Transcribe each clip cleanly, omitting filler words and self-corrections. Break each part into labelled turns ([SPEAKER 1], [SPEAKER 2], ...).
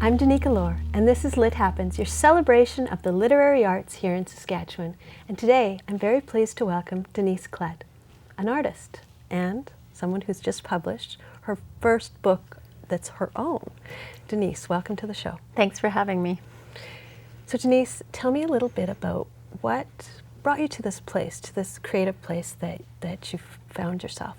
[SPEAKER 1] I'm Denyse Klette, and this is Lit Happens, your celebration of the literary arts here in Saskatchewan. And today, I'm very pleased to welcome Denyse Klette, an artist and someone who's just published her first book that's her own. Denyse, welcome to the show.
[SPEAKER 2] Thanks for having me.
[SPEAKER 1] So Denyse, tell me a little bit about what brought you to this place, to this creative place that you've found yourself.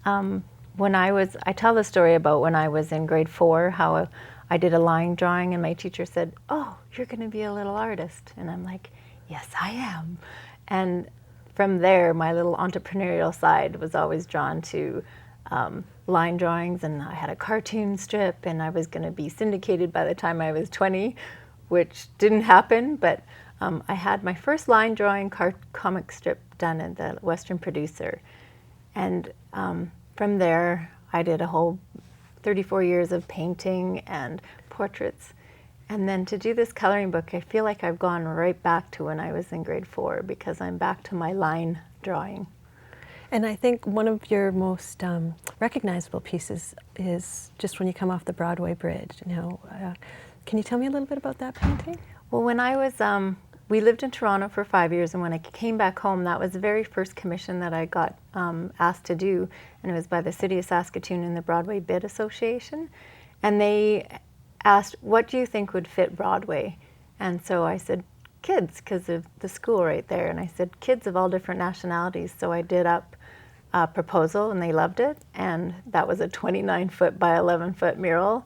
[SPEAKER 2] I tell the story about when I was in grade 4, how I did a line drawing and my teacher said, "Oh, you're going to be a little artist." And I'm like, "Yes, I am." And from there, my little entrepreneurial side was always drawn to line drawings, and I had a cartoon strip, and I was going to be syndicated by the time I was 20, which didn't happen, but I had my first line drawing comic strip done at the Western Producer. And from there, I did a whole 34 years of painting and portraits. And then to do this coloring book, I feel like I've gone right back to when I was in grade 4 because I'm back to my line drawing.
[SPEAKER 1] And I think one of your most recognizable pieces is just when you come off the Broadway Bridge. Can you tell me a little bit about that painting?
[SPEAKER 2] Well, when I was, we lived in Toronto for 5 years, and when I came back home, that was the very first commission that I got asked to do, and it was by the City of Saskatoon and the Broadway Bid Association. And they asked, "What do you think would fit Broadway?" And so I said, "Kids," because of the school right there. And I said, "Kids of all different nationalities." So I did up a proposal, and they loved it. And that was a 29-foot by 11-foot mural.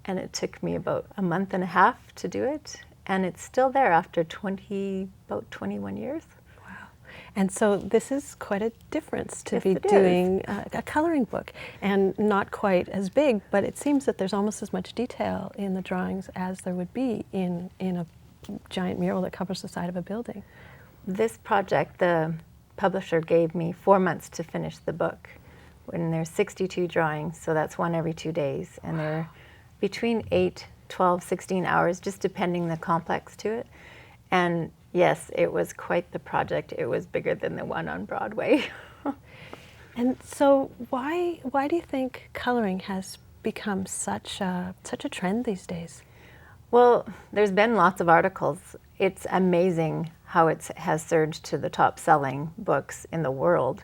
[SPEAKER 2] And it took me about a month and a half to do it. And it's still there after about 21 years.
[SPEAKER 1] Wow. And so this is quite a difference to
[SPEAKER 2] Yes,
[SPEAKER 1] be
[SPEAKER 2] it
[SPEAKER 1] doing a coloring book. And not quite as big, but it seems that there's almost as much detail in the drawings as there would be in a giant mural that covers the side of a building.
[SPEAKER 2] This project, the publisher gave me 4 months to finish the book. And there's 62 drawings, so that's one every 2 days. And they're between 8, 12, 16 hours, just depending the complex to it. And yes, it was quite the project. It was bigger than the one on Broadway.
[SPEAKER 1] And so why do you think coloring has become such a trend these days?
[SPEAKER 2] Well, there's been lots of articles. It's amazing how it has surged to the top-selling books in the world.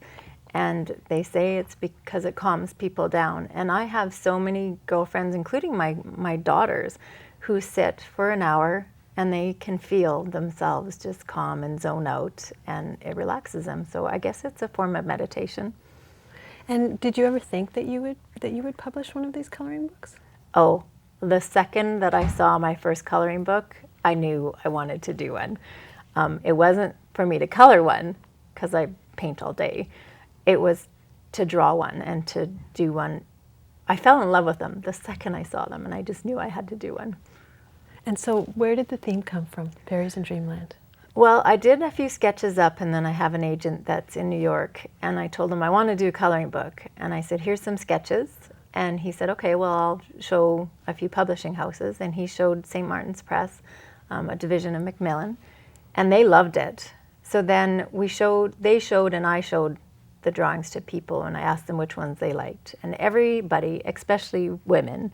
[SPEAKER 2] And they say it's because it calms people down. And I have so many girlfriends, including my daughters, who sit for an hour and they can feel themselves just calm and zone out, and it relaxes them. So I guess it's a form of meditation.
[SPEAKER 1] And did you ever think that you would publish one of these coloring books?
[SPEAKER 2] Oh, the second that I saw my first coloring book, I knew I wanted to do one. It wasn't for me to color one, because I paint all day. It was to draw one and to do one. I fell in love with them the second I saw them, and I just knew I had to do one.
[SPEAKER 1] And so where did the theme come from, Fairies in Dreamland?
[SPEAKER 2] Well, I did a few sketches up, and then I have an agent that's in New York, and I told him I want to do a coloring book. And I said, "Here's some sketches." And he said, "Okay, well, I'll show a few publishing houses." And he showed St. Martin's Press, a division of Macmillan, and they loved it. So then they showed and I showed the drawings to people, and I asked them which ones they liked. And everybody, especially women,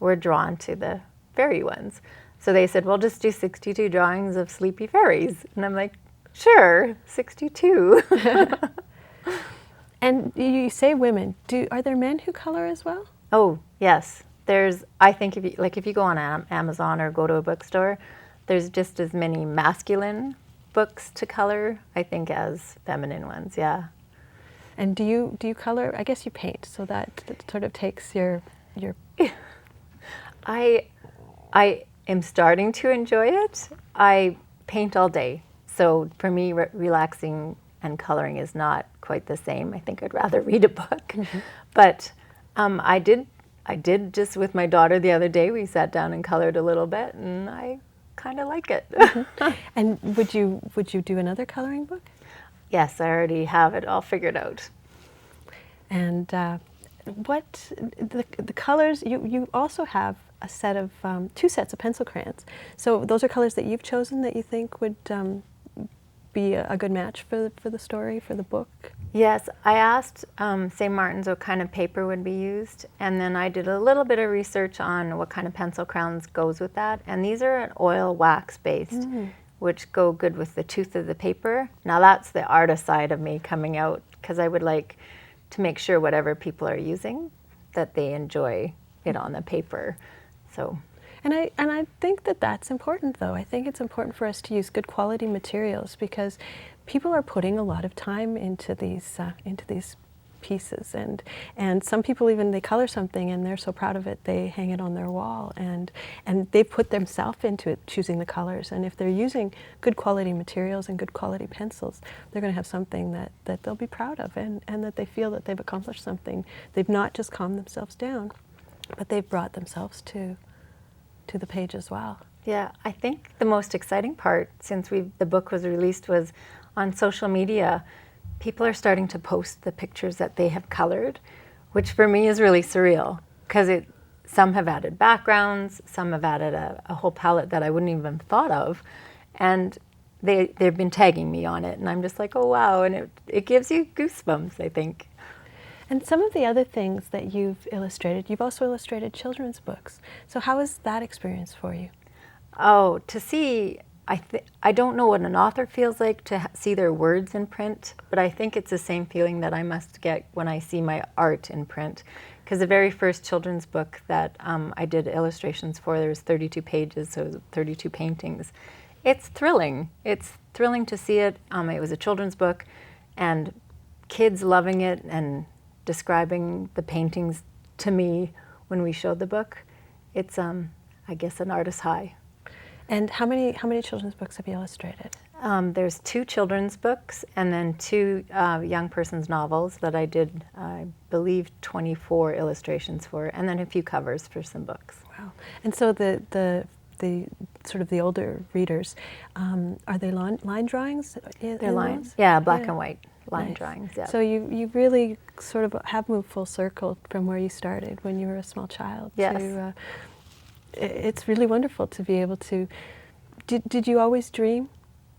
[SPEAKER 2] were drawn to the fairy ones. So they said, "Well, just do 62 drawings of sleepy fairies." And I'm like, "Sure, 62.
[SPEAKER 1] And you say women. Are there men who color as well?
[SPEAKER 2] Oh, yes. I think if you go on Amazon or go to a bookstore, there's just as many masculine books to color, I think, as feminine ones, yeah.
[SPEAKER 1] And do you color? I guess you paint, so that sort of takes your.
[SPEAKER 2] I am starting to enjoy it. I paint all day, so for me, relaxing and coloring is not quite the same. I think I'd rather read a book. Mm-hmm. But I did just with my daughter the other day. We sat down and colored a little bit, and I kind of like it.
[SPEAKER 1] Mm-hmm. And would you do another coloring book?
[SPEAKER 2] Yes, I already have it all figured out.
[SPEAKER 1] And what the colors? You also have a set of 2 sets of pencil crayons. So those are colors that you've chosen that you think would be a good match for the story, for the book.
[SPEAKER 2] Yes, I asked St. Martin's what kind of paper would be used, and then I did a little bit of research on what kind of pencil crowns goes with that, and these are an oil wax based, which go good with the tooth of the paper. Now that's the artist side of me coming out, because I would like to make sure whatever people are using, that they enjoy it on the paper. So.
[SPEAKER 1] And I think that that's important, though. I think it's important for us to use good quality materials, because people are putting a lot of time into these pieces, and some people, even they color something and they're so proud of it they hang it on their wall, and they put themselves into it, choosing the colors. And if they're using good quality materials and good quality pencils, they're going to have something that they'll be proud of, and that they feel that they've accomplished something. They've not just calmed themselves down, but they've brought themselves to the page as well.
[SPEAKER 2] Yeah, I think the most exciting part since the book was released was on social media. People are starting to post the pictures that they have colored, which for me is really surreal, because some have added backgrounds, some have added a whole palette that I wouldn't even thought of, and they've been tagging me on it, and I'm just like, oh wow, and it gives you goosebumps, I think.
[SPEAKER 1] And some of the other things that you've also illustrated children's books. So how was that experience for you?
[SPEAKER 2] Oh, to see, I don't know what an author feels like to see their words in print, but I think it's the same feeling that I must get when I see my art in print. Because the very first children's book that I did illustrations for, there was 32 pages, so it was 32 paintings. It's thrilling. It's thrilling to see it. It was a children's book, and kids loving it and describing the paintings to me when we showed the book. It's, I guess, an artist's high.
[SPEAKER 1] And how many children's books have you illustrated?
[SPEAKER 2] There's 2 children's books and then 2 young person's novels that I did, I believe, 24 illustrations for, and then a few covers for some books.
[SPEAKER 1] Wow. And so the sort of the older readers, are they line drawings?
[SPEAKER 2] They're lines? Yeah, black and white line drawings, yeah.
[SPEAKER 1] So you really sort of have moved full circle from where you started when you were a small child.
[SPEAKER 2] Yes.
[SPEAKER 1] To, it's really wonderful to be able to. Did you always dream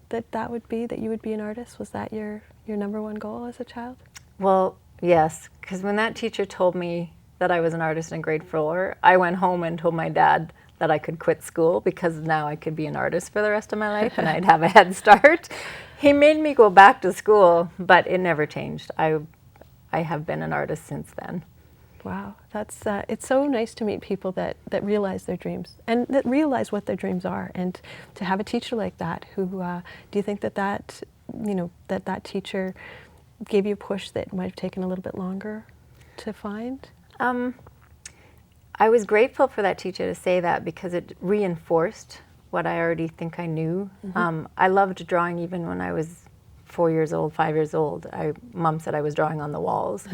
[SPEAKER 1] that you would be an artist? Was that your number one goal as a child?
[SPEAKER 2] Well, yes, because when that teacher told me that I was an artist in grade 4, I went home and told my dad that I could quit school because now I could be an artist for the rest of my life and I'd have a head start. He made me go back to school, but it never changed. I have been an artist since then.
[SPEAKER 1] Wow, that's it's so nice to meet people that realize their dreams and that realize what their dreams are, and to have a teacher like that who do you think that teacher gave you a push that might have taken a little bit longer to find?
[SPEAKER 2] I was grateful for that teacher to say that because it reinforced what I already think I knew. I loved drawing even when I was 4 years old, 5 years old. Mom said I was drawing on the walls.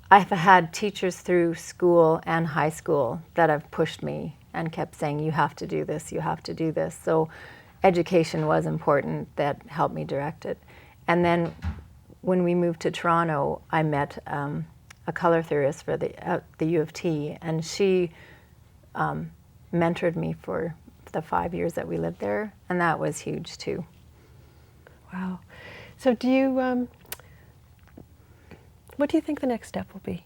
[SPEAKER 2] I've had teachers through school and high school that have pushed me and kept saying, you have to do this, you have to do this. So education was important. That helped me direct it. And then when we moved to Toronto, I met a color theorist for the U of T, and she mentored me for the 5 years that we lived there, and that was huge too.
[SPEAKER 1] Wow. So do you, what do you think the next step will be?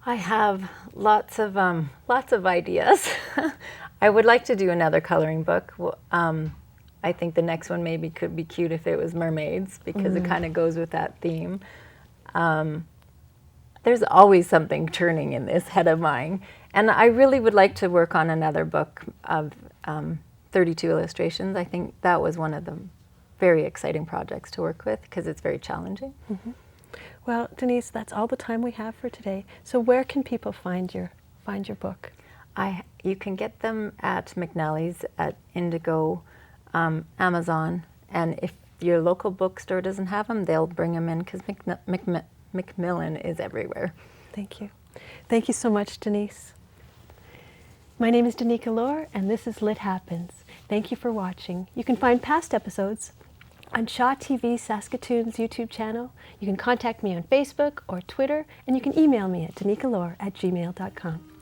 [SPEAKER 2] I have lots of ideas. I would like to do another coloring book. I think the next one maybe could be cute if it was mermaids, because it kind of goes with that theme. There's always something turning in this head of mine. And I really would like to work on another book of 32 illustrations. I think that was one of the very exciting projects to work with because it's very challenging.
[SPEAKER 1] Well, Denyse, that's all the time we have for today. So where can people find your book?
[SPEAKER 2] You can get them at McNally's, at Indigo, Amazon, and if your local bookstore doesn't have them, they'll bring them in because Macmillan is everywhere.
[SPEAKER 1] Thank you. Thank you so much, Denyse. My name is Denyse Klette, and this is Lit Happens. Thank you for watching. You can find past episodes on Shaw TV Saskatoon's YouTube channel. You can contact me on Facebook or Twitter, and you can email me at denyseklette@gmail.com.